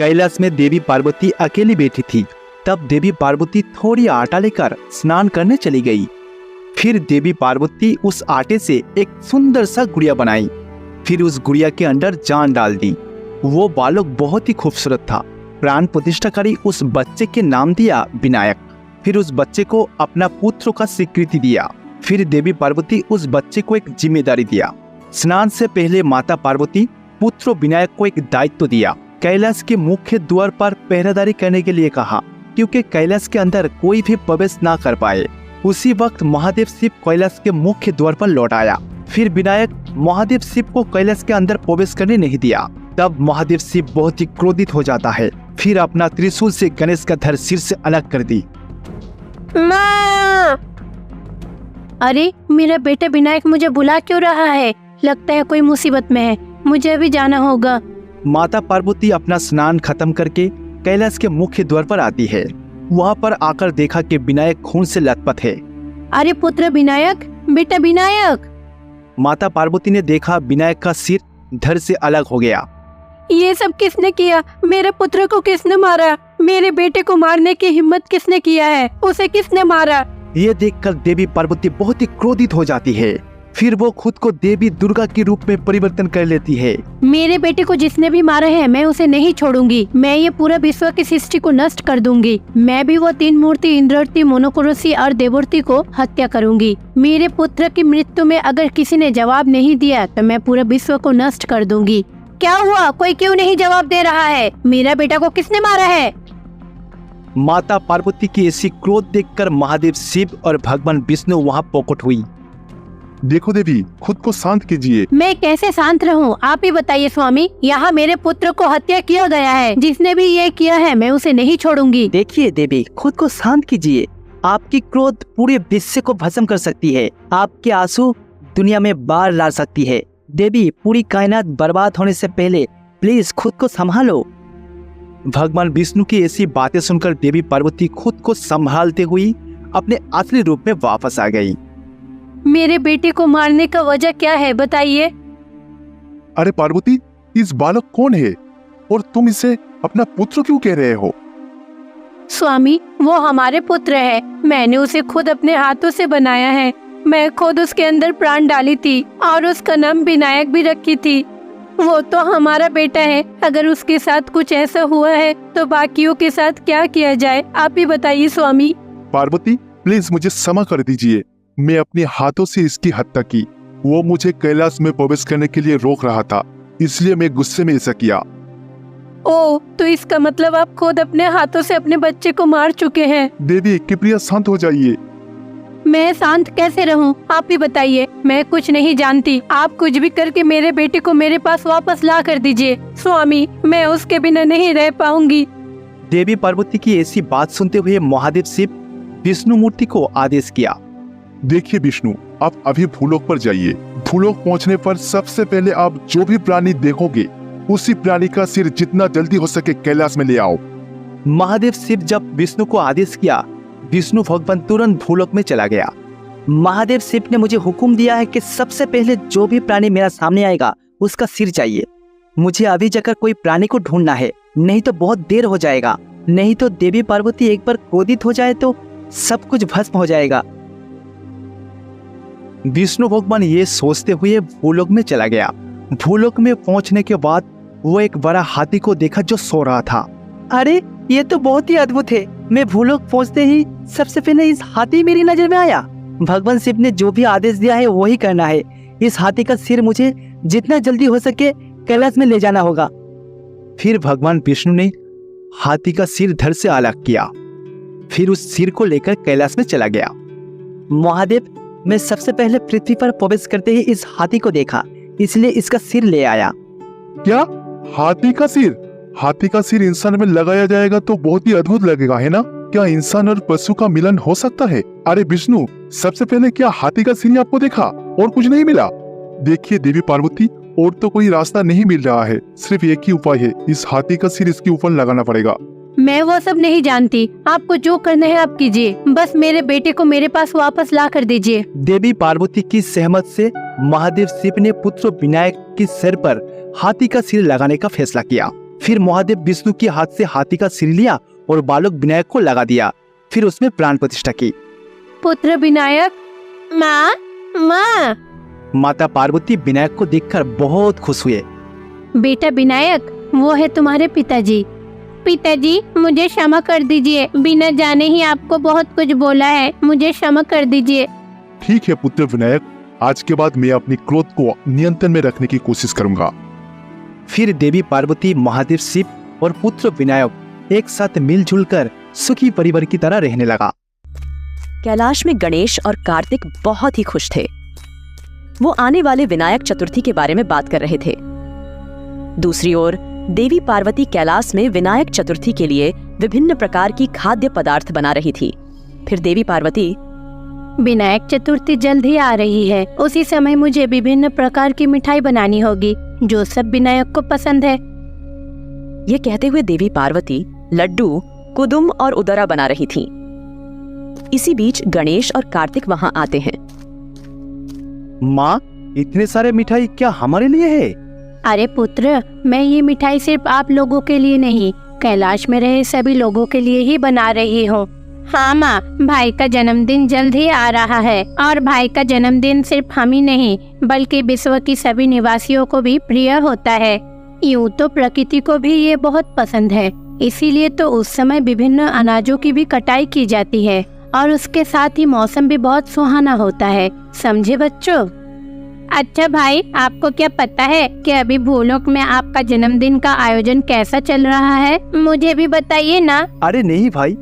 कैलाश में देवी पार्वती अकेली बैठी थी। तब देवी पार्वती थोड़ी आटा लेकर स्नान करने चली गई। फिर देवी पार्वती उस आटे से एक सुंदर सा गुड़िया बनाई। फिर उस गुड़िया के अंदर जान डाल दी। वो बालक बहुत ही खूबसूरत था। प्राण प्रतिष्ठाकारी उस बच्चे के नाम दिया विनायक। फिर उस बच्चे को अपना पुत्र का स्वीकृति दिया। फिर देवी पार्वती उस बच्चे को एक जिम्मेदारी दिया। स्नान से पहले माता पार्वती पुत्र विनायक को एक दायित्व दिया। कैलाश के मुख्य द्वार पर पहरेदारी करने के लिए कहा, क्योंकि कैलाश के अंदर कोई भी प्रवेश ना कर पाए। उसी वक्त महादेव शिव कैलाश के मुख्य द्वार पर लौट आया। फिर विनायक महादेव शिव को कैलाश के अंदर प्रवेश करने नहीं दिया। तब महादेव शिव बहुत ही क्रोधित हो जाता है। फिर अपना त्रिशूल से गणेश का धड़ सिर से अलग कर दी। माँ! अरे मेरा बेटा विनायक मुझे बुला क्यों रहा है? लगता है कोई मुसीबत में है, मुझे अभी जाना होगा। माता पार्वती अपना स्नान खत्म करके कैलाश के मुख्य द्वार पर आती है। वहाँ पर आकर देखा कि विनायक खून से लथपथ है। अरे पुत्र विनायक, बेटा विनायक! माता पार्वती ने देखा विनायक का सिर धड़ से अलग हो गया। ये सब किसने किया? मेरे पुत्र को किसने मारा? मेरे बेटे को मारने की हिम्मत किसने किया है? उसे किसने मारा? ये देखकर देवी पार्वती बहुत ही क्रोधित हो जाती है। फिर वो खुद को देवी दुर्गा के रूप में परिवर्तन कर लेती है। मेरे बेटे को जिसने भी मारा है, मैं उसे नहीं छोड़ूंगी। मैं ये पूरा विश्व की सृष्टि को नष्ट कर दूंगी। मैं भी वो 3 मूर्ति इंद्रवती, मोनोकोरोसी और देवूर्ति को हत्या करूंगी। मेरे पुत्र की मृत्यु में अगर किसी ने जवाब नहीं दिया तो मैं पूरा विश्व को नष्ट कर दूंगी। क्या हुआ? कोई क्यों नहीं जवाब दे रहा है? मेरा बेटा को किसने मारा है? माता पार्वती की ऐसी क्रोध देखकर महादेव शिव और भगवान विष्णु वहाँ प्रकट हुई। देखो देवी, खुद को शांत कीजिए। मैं कैसे शांत रहूं? आप ही बताइए स्वामी। यहाँ मेरे पुत्र को हत्या किया गया है। जिसने भी ये किया है मैं उसे नहीं छोड़ूंगी। देखिए देवी, खुद को शांत कीजिए। आपकी क्रोध पूरे विश्व को भस्म कर सकती है। आपके आंसू दुनिया में बाढ़ ला सकती है। देवी, पूरी कायनात बर्बाद होने से पहले प्लीज खुद को संभालो। भगवान विष्णु की ऐसी बातें सुनकर देवी पार्वती खुद को संभालते हुई अपने असली रूप में वापस आ गई। मेरे बेटे को मारने का वजह क्या है, बताइए। अरे पार्वती, इस बालक कौन है और तुम इसे अपना पुत्र क्यों कह रहे हो? स्वामी, वो हमारे पुत्र है। मैंने उसे खुद अपने हाथों से बनाया है। मैं खुद उसके अंदर प्राण डाली थी और उसका नाम विनायक भी रखी थी। वो तो हमारा बेटा है। अगर उसके साथ कुछ ऐसा हुआ है तो बाकियों के साथ क्या किया जाए, आप ही बताइए स्वामी। पार्वती, प्लीज मुझे क्षमा कर दीजिए। मैं अपने हाथों से इसकी हत्या की। वो मुझे कैलाश में प्रवेश करने के लिए रोक रहा था, इसलिए मैं गुस्से में ऐसा किया। ओ, तो इसका मतलब आप खुद अपने हाथों से अपने बच्चे को मार चुके हैं। देवी, कृपया शांत हो जाइए। मैं शांत कैसे रहूं? आप ही बताइए। मैं कुछ नहीं जानती। आप कुछ भी करके मेरे बेटे को मेरे पास वापस ला कर दीजिए स्वामी। मैं उसके बिना नहीं रह पाऊंगी। देवी पार्वती की ऐसी बात सुनते हुए महादेव शिव विष्णु मूर्ति को आदेश किया। देखिए विष्णु, आप अभी भूलोक पर जाइए। भूलोक पहुंचने पर सबसे पहले आप जो भी प्राणी देखोगे उसी प्राणी का सिर जितना जल्दी हो सके कैलाश में ले आओ। महादेव शिव जब विष्णु को आदेश किया, विष्णु भगवान तुरंत भूलोक में चला गया। महादेव शिव ने मुझे हुक्म दिया है कि सबसे पहले जो भी प्राणी मेरा सामने आएगा उसका सिर चाहिए। मुझे अभी जाकर कोई प्राणी को ढूंढना है, नहीं तो बहुत देर हो जाएगा। नहीं तो देवी पार्वती एक बार क्रोधित हो जाए तो सब कुछ भस्म हो जाएगा। विष्णु भगवान ये सोचते हुए भूलोक में चला गया। भूलोक में पहुंचने के बाद वो एक बड़ा हाथी को देखा जो सो रहा था। अरे ये तो बहुत ही अद्भुत है। मैं भूलोक पहुंचते ही सबसे पहले इस हाथी मेरी नजर में आया। भगवान शिव ने जो भी आदेश दिया है वही करना है। इस हाथी का सिर मुझे जितना जल्दी हो सके कैलाश में ले जाना होगा। फिर भगवान विष्णु ने हाथी का सिर धड़ से अलग किया। फिर उस सिर को लेकर कैलाश में चला गया। महादेव, मैं सबसे पहले पृथ्वी पर प्रवेश करते ही इस हाथी को देखा, इसलिए इसका सिर ले आया। क्या? हाथी का सिर? हाथी का सिर इंसान में लगाया जाएगा तो बहुत ही अद्भुत लगेगा, है ना? क्या इंसान और पशु का मिलन हो सकता है? अरे विष्णु, सबसे पहले क्या हाथी का सिर आपको देखा और कुछ नहीं मिला? देखिए देवी पार्वती, और तो कोई रास्ता नहीं मिल रहा है। सिर्फ एक ही उपाय है, इस हाथी का सिर इसके ऊपर लगाना पड़ेगा। मैं वो सब नहीं जानती। आपको जो करना है आप कीजिए। बस मेरे बेटे को मेरे पास वापस ला कर दीजिए। देवी पार्वती की सहमत से महादेव शिव ने पुत्र विनायक के सिर पर हाथी का सिर लगाने का फैसला किया। फिर महादेव विष्णु के हाथ से हाथी का सिर लिया और बालक विनायक को लगा दिया। फिर उसमें प्राण प्रतिष्ठा की। पुत्र विनायक। माँ, माँ। माता पार्वती विनायक को देखकर बहुत खुश हुए। बेटा विनायक, वो है तुम्हारे पिताजी। पिताजी, मुझे क्षमा कर दीजिए, बिना जाने ही आपको बहुत कुछ बोला है, मुझे क्षमा कर दीजिए। ठीक है पुत्र विनायक, आज के बाद मैं अपनी क्रोध को नियंत्रण में रखने की कोशिश करूंगा। फिर देवी पार्वती, महादेव शिव और पुत्र विनायक एक साथ मिलजुल कर सुखी परिवार की तरह रहने लगा। कैलाश में गणेश और कार्तिक बहुत ही खुश थे। वो आने वाले विनायक चतुर्थी के बारे में बात कर रहे थे। दूसरी ओर देवी पार्वती कैलाश में विनायक चतुर्थी के लिए विभिन्न प्रकार की खाद्य पदार्थ बना रही थी। फिर देवी पार्वती, विनायक चतुर्थी जल्द ही आ रही है, उसी समय मुझे विभिन्न प्रकार की मिठाई बनानी होगी जो सब विनायक को पसंद है। ये कहते हुए देवी पार्वती लड्डू, कुदुम और उदरा बना रही थी। इसी बीच गणेश और कार्तिक वहां आते हैं। माँ, इतने सारे मिठाई क्या हमारे लिए है? अरे पुत्र, मैं ये मिठाई सिर्फ आप लोगों के लिए नहीं, कैलाश में रहे सभी लोगों के लिए ही बना रही हूँ। हाँ माँ, भाई का जन्मदिन जल्द ही आ रहा है और भाई का जन्मदिन सिर्फ हम ही नहीं बल्कि विश्व की सभी निवासियों को भी प्रिय होता है। यूँ तो प्रकृति को भी ये बहुत पसंद है, इसीलिए तो उस समय विभिन्न अनाजों की भी कटाई की जाती है और उसके साथ ही मौसम भी बहुत सुहाना होता है। समझे बच्चों? अच्छा भाई, आपको क्या पता है कि अभी भूलोक में आपका जन्मदिन का आयोजन कैसा चल रहा है? मुझे भी बताइए ना। अरे नहीं भाई,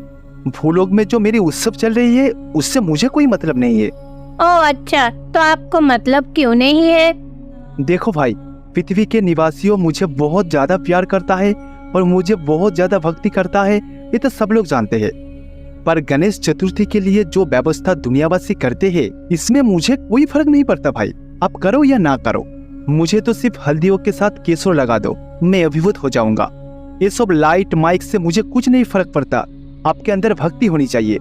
भूलोक में जो मेरी उत्सव चल रही है उससे मुझे कोई मतलब नहीं है। ओह अच्छा, तो आपको मतलब क्यों नहीं है? देखो भाई, पृथ्वी के निवासियों मुझे बहुत ज्यादा प्यार करता है और मुझे बहुत ज्यादा भक्ति करता है, ये तो सब लोग जानते हैं। पर गणेश चतुर्थी के लिए जो व्यवस्था दुनियावासी करते हैं इसमें मुझे कोई फर्क नहीं पड़ता भाई। आप करो या ना करो, मुझे तो सिर्फ हल्दियों के साथ केसर लगा दो, मैं अभिभूत हो जाऊंगा। ये सब लाइट माइक से मुझे कुछ नहीं फर्क पड़ता, आपके अंदर भक्ति होनी चाहिए।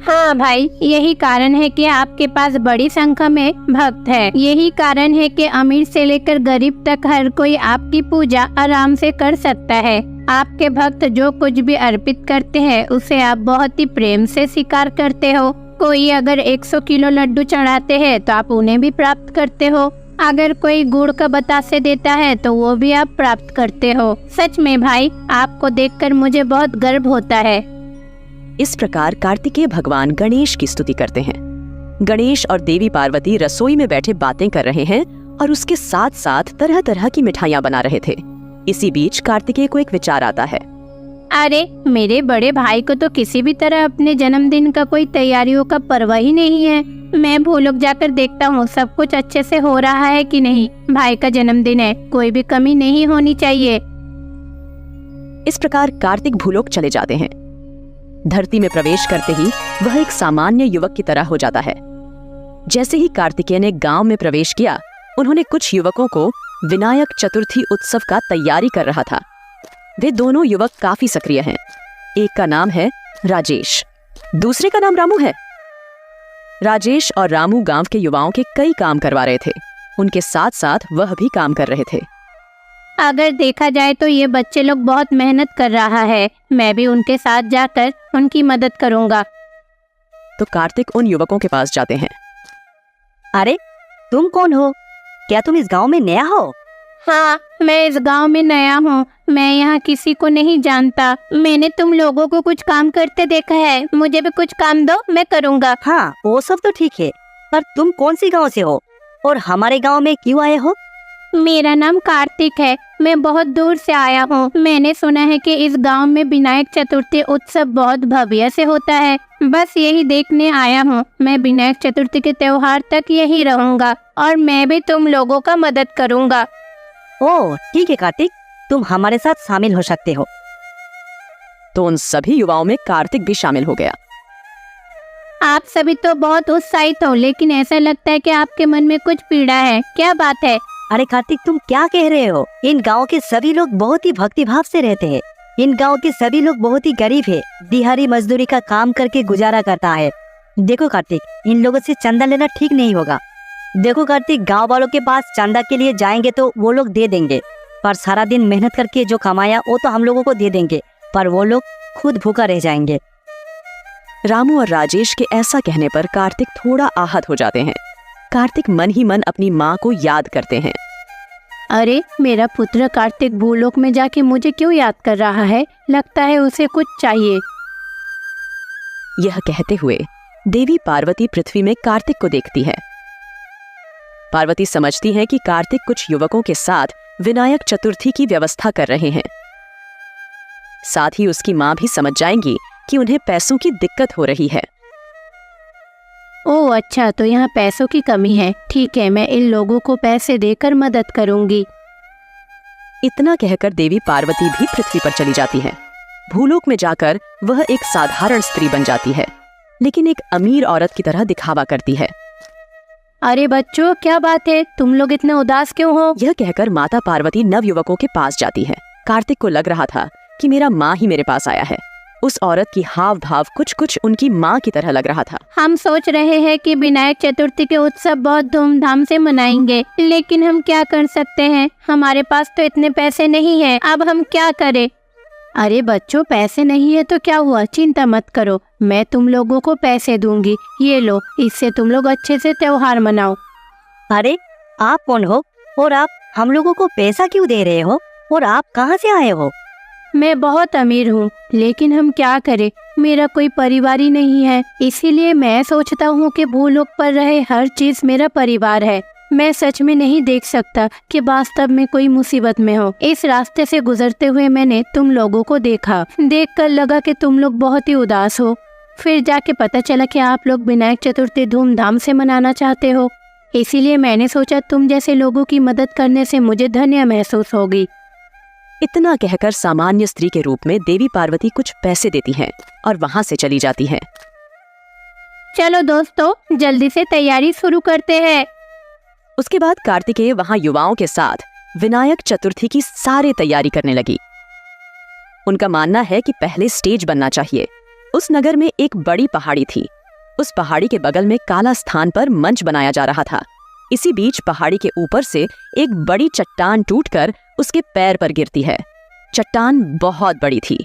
हाँ भाई, यही कारण है कि आपके पास बड़ी संख्या में भक्त है। यही कारण है कि अमीर से लेकर गरीब तक हर कोई आपकी पूजा आराम से कर सकता है। आपके भक्त जो कुछ भी अर्पित करते हैं उसे आप बहुत ही प्रेम से स्वीकार करते हो। कोई अगर 100 किलो लड्डू चढ़ाते हैं तो आप उन्हें भी प्राप्त करते हो। अगर कोई गुड़ का बतासे देता है तो वो भी आप प्राप्त करते हो। सच में भाई, आपको देखकर मुझे बहुत गर्व होता है। इस प्रकार कार्तिकेय भगवान गणेश की स्तुति करते हैं। गणेश और देवी पार्वती रसोई में बैठे बातें कर रहे हैं और उसके साथ साथ तरह तरह की मिठाइयाँ बना रहे थे। इसी बीच कार्तिकेय को एक विचार आता है। अरे, मेरे बड़े भाई को तो किसी भी तरह अपने जन्मदिन का कोई तैयारियों का परवाह ही नहीं है। मैं भूलोक जाकर देखता हूँ सब कुछ अच्छे से हो रहा है कि नहीं। भाई का जन्मदिन है, कोई भी कमी नहीं होनी चाहिए। इस प्रकार कार्तिक भूलोक चले जाते हैं। धरती में प्रवेश करते ही वह एक सामान्य युवक की तरह हो जाता है। जैसे ही कार्तिकेय ने गांव में प्रवेश किया, उन्होंने कुछ युवकों को विनायक चतुर्थी उत्सव का तैयारी कर रहा था। वे दोनों युवक काफी सक्रिय हैं। एक का नाम है राजेश, दूसरे का नाम रामू है। राजेश और रामू गांव के युवाओं के कई काम करवा रहे थे। उनके साथ साथ वह भी काम कर रहे थे। अगर देखा जाए तो ये बच्चे लोग बहुत मेहनत कर रहा है। मैं भी उनके साथ जाकर उनकी मदद करूंगा। तो कार्तिक उन युवकों के पास जाते हैं। अरे, तुम कौन हो? क्या तुम इस गांव में नया हो? हाँ, मैं इस गांव में नया हूँ। मैं यहाँ किसी को नहीं जानता। मैंने तुम लोगों को कुछ काम करते देखा है। मुझे भी कुछ काम दो, मैं करूँगा। हाँ, वो सब तो ठीक है, पर तुम कौन सी गांव से हो और हमारे गांव में क्यों आए हो? मेरा नाम कार्तिक है। मैं बहुत दूर से आया हूँ। मैंने सुना है कि इस गांव में विनायक चतुर्थी उत्सव बहुत भव्य से होता है। बस यही देखने आया हूँ। मैं विनायक चतुर्थी के त्योहार तक यही रहूँगा और मैं भी तुम लोगों का मदद करूँगा। ओह ठीक है कार्तिक, तुम हमारे साथ शामिल हो सकते हो। तो उन सभी युवाओं में कार्तिक भी शामिल हो गया। आप सभी तो बहुत उत्साहित हो, लेकिन ऐसा लगता है कि आपके मन में कुछ पीड़ा है। क्या बात है? अरे कार्तिक, तुम क्या कह रहे हो? इन गांव के सभी लोग बहुत ही भक्ति भाव से रहते हैं। इन गांव के सभी लोग बहुत ही गरीब है, दिहाड़ी मजदूरी का काम करके गुजारा करता है। देखो कार्तिक, इन लोगों से चंदा लेना ठीक नहीं होगा। देखो कार्तिक, गांव वालों के पास चंदा के लिए जाएंगे तो वो लोग दे देंगे, पर सारा दिन मेहनत करके जो कमाया वो तो हम लोगों को दे देंगे, पर वो लोग खुद भूखा रह जाएंगे। रामू और राजेश के ऐसा कहने पर कार्तिक थोड़ा आहत हो जाते हैं। कार्तिक मन ही मन अपनी माँ को याद करते हैं। अरे मेरा पुत्र कार्तिक भूलोक में जाके मुझे क्यों याद कर रहा है? लगता है उसे कुछ चाहिए। यह कहते हुए देवी पार्वती पृथ्वी में कार्तिक को देखती है। पार्वती समझती है कि कार्तिक कुछ युवकों के साथ विनायक चतुर्थी की व्यवस्था कर रहे हैं। साथ ही उसकी माँ भी समझ जाएंगी कि उन्हें पैसों की दिक्कत हो रही है। ओह अच्छा, तो यहाँ पैसों की कमी है। ठीक है, मैं इन लोगों को पैसे देकर मदद करूंगी। इतना कहकर देवी पार्वती भी पृथ्वी पर चली जाती है। भूलोक में जाकर वह एक साधारण स्त्री बन जाती है, लेकिन एक अमीर औरत की तरह दिखावा करती है। अरे बच्चों, क्या बात है? तुम लोग इतने उदास क्यों हो? यह कहकर माता पार्वती नव युवकों के पास जाती है। कार्तिक को लग रहा था कि मेरा माँ ही मेरे पास आया है। उस औरत की हाव भाव कुछ कुछ उनकी माँ की तरह लग रहा था। हम सोच रहे हैं कि विनायक चतुर्थी के उत्सव बहुत धूमधाम से मनाएंगे, लेकिन हम क्या कर सकते हैं? हमारे पास तो इतने पैसे नहीं हैं। अब हम क्या करें? अरे बच्चों, पैसे नहीं है तो क्या हुआ? चिंता मत करो, मैं तुम लोगों को पैसे दूंगी। ये लो, इससे तुम लोग अच्छे से त्योहार मनाओ। अरे आप कौन हो और आप हम लोगों को पैसा क्यों दे रहे हो और आप कहाँ से आए हो? मैं बहुत अमीर हूँ, लेकिन हम क्या करें? मेरा कोई परिवार ही नहीं है, इसीलिए मैं सोचता हूँ कि भूलोक पर रहे हर चीज मेरा परिवार है। मैं सच में नहीं देख सकता कि वास्तव में कोई मुसीबत में हो। इस रास्ते से गुजरते हुए मैंने तुम लोगों को देखा, देखकर लगा कि तुम लोग बहुत ही उदास हो। फिर जाके पता चला कि आप लोग विनायक चतुर्थी धूमधाम से मनाना चाहते हो। इसीलिए मैंने सोचा तुम जैसे लोगों की मदद करने से मुझे धन्य महसूस होगी। इतना कहकर सामान्य स्त्री के रूप में देवी पार्वती कुछ पैसे देती हैं और वहाँ से चली जाती हैं। चलो दोस्तों, जल्दी से तैयारी शुरू करते हैं। उसके बाद कार्तिकेय वहाँ युवाओं के साथ विनायक चतुर्थी की सारी तैयारी करने लगी। उनका मानना है कि पहले स्टेज बनना चाहिए। उस नगर में एक बड़ी पहाड़ी थी। उस पहाड़ी के बगल में काला स्थान पर मंच बनाया जा रहा था। इसी बीच पहाड़ी के ऊपर से एक बड़ी चट्टान टूटकर उसके पैर पर गिरती है। चट्टान बहुत बड़ी थी।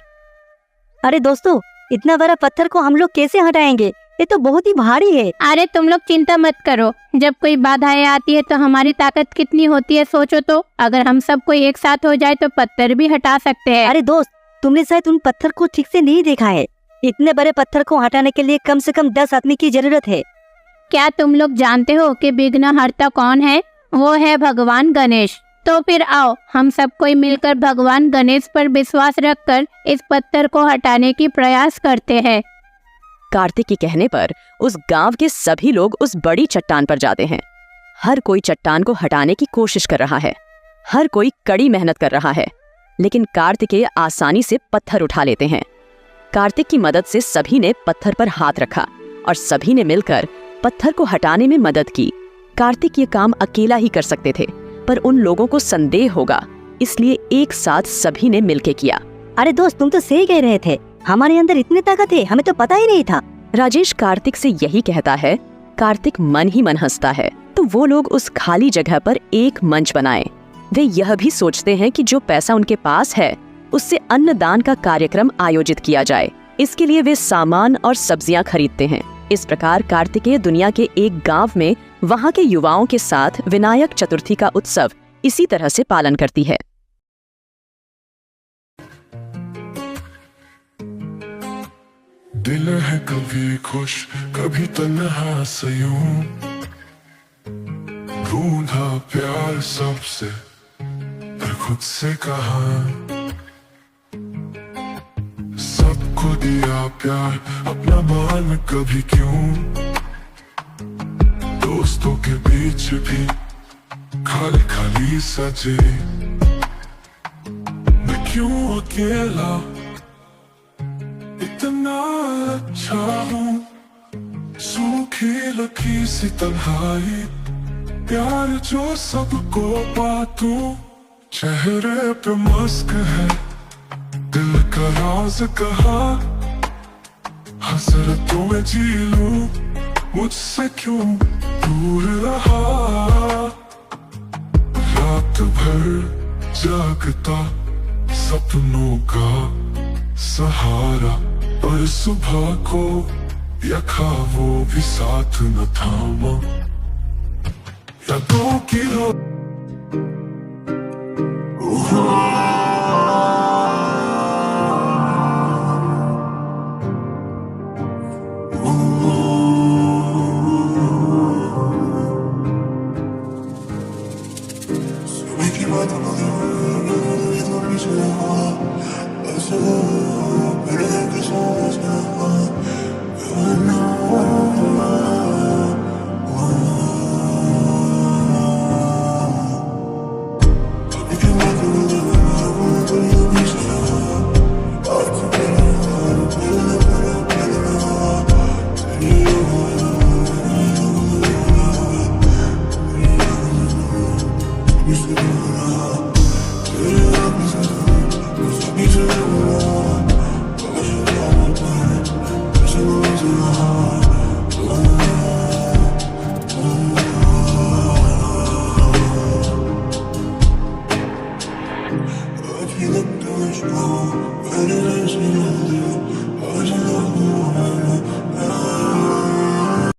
अरे दोस्तों, इतना बड़ा पत्थर को हम लोग कैसे हटाएंगे? ये तो बहुत ही भारी है। अरे तुम लोग चिंता मत करो, जब कोई बाधाएं आती है तो हमारी ताकत कितनी होती है सोचो तो। अगर हम सब कोई एक साथ हो जाए तो पत्थर भी हटा सकते हैं। अरे दोस्त, तुमने शायद उन पत्थर को ठीक से नहीं देखा है। इतने बड़े पत्थर को हटाने के लिए कम से कम 10 आदमी की जरूरत है। क्या तुम लोग जानते हो कि विघ्नहर्ता कौन है? वो है भगवान गणेश। तो फिर आओ, हम सब कोई मिलकर भगवान गणेश पर विश्वास रखकर इस पत्थर को हटाने की प्रयास करते हैं। कार्तिक के कहने पर उस गांव के सभी लोग उस बड़ी चट्टान पर जाते हैं। हर कोई चट्टान को हटाने की कोशिश कर रहा है। हर कोई कड़ी मेहनत कर रहा है, लेकिन कार्तिकेय आसानी से पत्थर उठा लेते हैं। कार्तिक की मदद से सभी ने पत्थर पर हाथ रखा और सभी ने मिलकर पत्थर को हटाने में मदद की। कार्तिक ये काम अकेला ही कर सकते थे, पर उन लोगों को संदेह होगा, इसलिए एक साथ सभी ने मिलकर किया। अरे दोस्त, तुम तो सही कह रहे थे। हमारे अंदर इतनी ताकत है, हमें तो पता ही नहीं था। राजेश कार्तिक से यही कहता है। कार्तिक मन ही मन हंसता है। तो वो लोग उस खाली जगह पर एक मंच बनाए। वे यह भी सोचते हैं कि जो पैसा उनके पास है उससे अन्नदान का कार्यक्रम आयोजित किया जाए। इसके लिए वे सामान और सब्जियां खरीदते हैं। इस प्रकार कार्तिकेय दुनिया के एक गांव में वहां के युवाओं के साथ विनायक चतुर्थी का उत्सव इसी तरह से पालन करती है। दिल है कभी खुश कभी तन्हा से यूं, ढूंढा प्यार सबसे पर खुद से कहा, सबको दिया प्यार अपना मान कभी क्यों, दोस्तों के बीच भी खाली खाली सजे, मैं क्यों अकेला इतना अच्छा हूँ, सूखी लकी सी तन्हाई, प्यार जो सबको बांटूं, चेहरे पे मस्क है दिल का राज कहा, हसरतों में जी लूं मुझसे क्यों दूर रहा, रात भर जागता सपनों का सहारा, पर सुबह को यखा वो भी साथ न थामा। यादों की रो I feel like